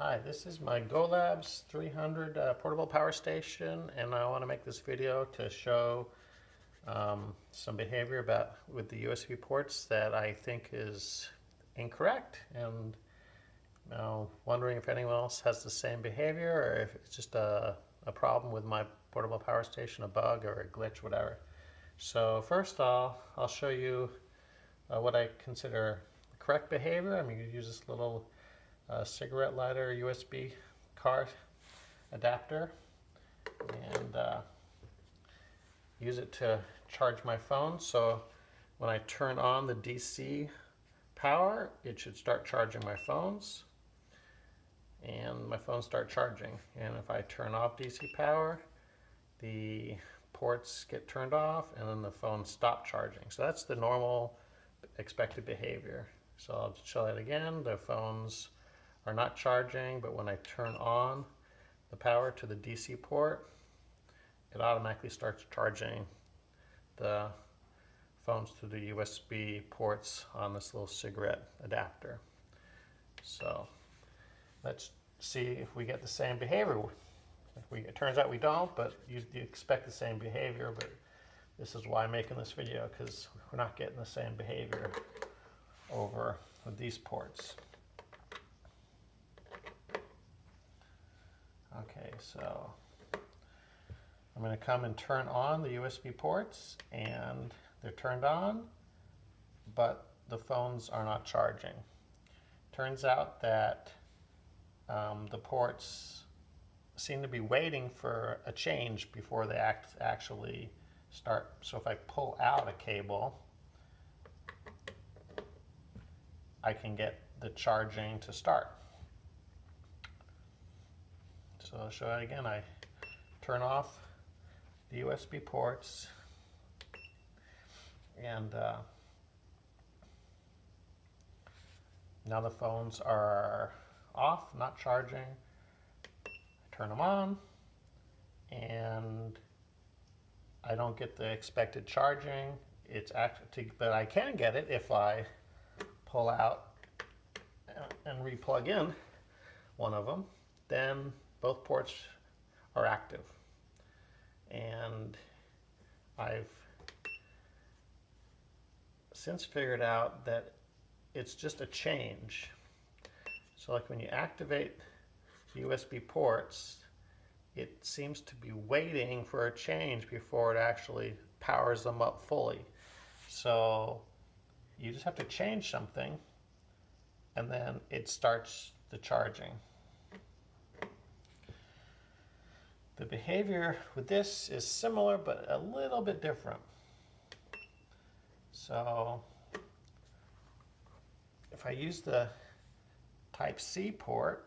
Hi, this is my Golabs 300 portable power station, and I want to make this video to show some behavior with the USB ports that I think is incorrect, and wondering if anyone else has the same behavior or if it's just a problem with my portable power station, a bug or a glitch, whatever. So first I'll show you what I consider correct behavior. I'm going to use this little cigarette lighter USB car adapter and use it to charge my phone. So when I turn on the DC power, it should start charging my phones, and my phones start charging. And if I turn off DC power, the ports get turned off and then the phones stop charging. So that's the normal expected behavior. So I'll show that again. The phones are not charging, but when I turn on the power to the DC port, it automatically starts charging the phones to the USB ports on this little cigarette adapter. So let's see if we get the same behavior. It turns out we don't, but you expect the same behavior, but this is why I'm making this video, because we're not getting the same behavior over with these ports. Okay, so I'm going to come and turn on the USB ports, and they're turned on, but the phones are not charging. Turns out that the ports seem to be waiting for a change before they actually start. So if I pull out a cable, I can get the charging to start. So I'll show it again. I turn off the USB ports, and now the phones are off, not charging. I turn them on, and I don't get the expected charging. But I can get it if I pull out and re-plug in one of them. Then both ports are active, and I've since figured out that it's just a change. So like when you activate the USB ports, it seems to be waiting for a change before it actually powers them up fully. So you just have to change something, and then it starts the charging. The behavior with this is similar, but a little bit different. So if I use the Type-C port,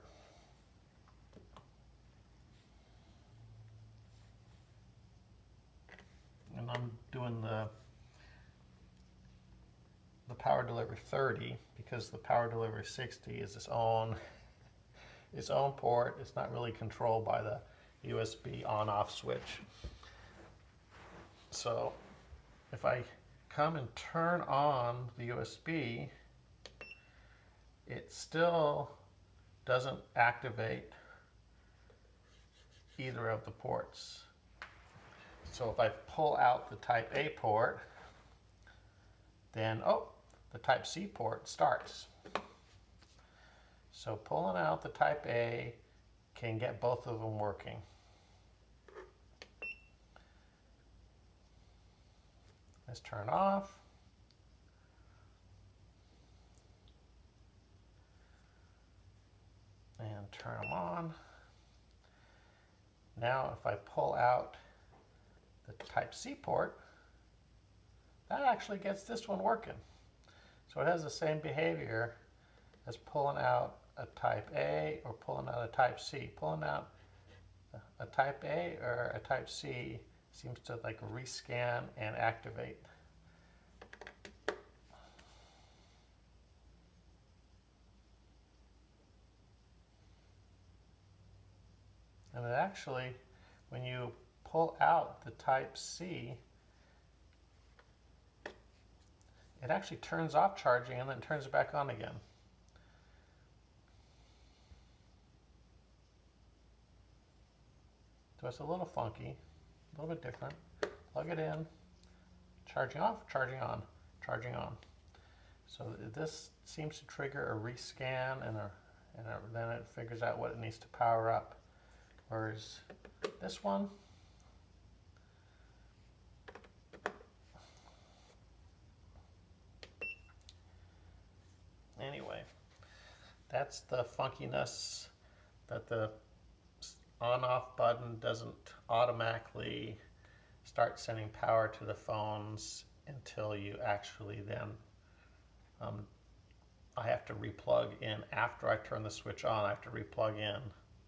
and I'm doing the power delivery 30, because the power delivery 60 is its own port. It's not really controlled by the USB on-off switch. So if I come and turn on the USB, it still doesn't activate either of the ports. So if I pull out the Type-A port, then the Type-C port starts. So pulling out the Type-A can get both of them working. Let's turn off. And turn them on. Now if I pull out the Type-C port, that actually gets this one working. So it has the same behavior as pulling out a Type-A or pulling out a Type-C. Pulling out a Type-A or a Type-C seems to like rescan and activate. And it actually, when you pull out the Type-C, it actually turns off charging and then turns it back on again. So it's a little funky, a little bit different. Plug it in, charging off, charging on, charging on. So this seems to trigger a rescan and then it figures out what it needs to power up. Whereas this one, anyway, that's the funkiness, that the on-off button doesn't automatically start sending power to the phones until you actually then I have to replug in. After I turn the switch on, I have to replug in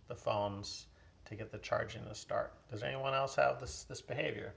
the phones to get the charging to start. Does anyone else have this behavior?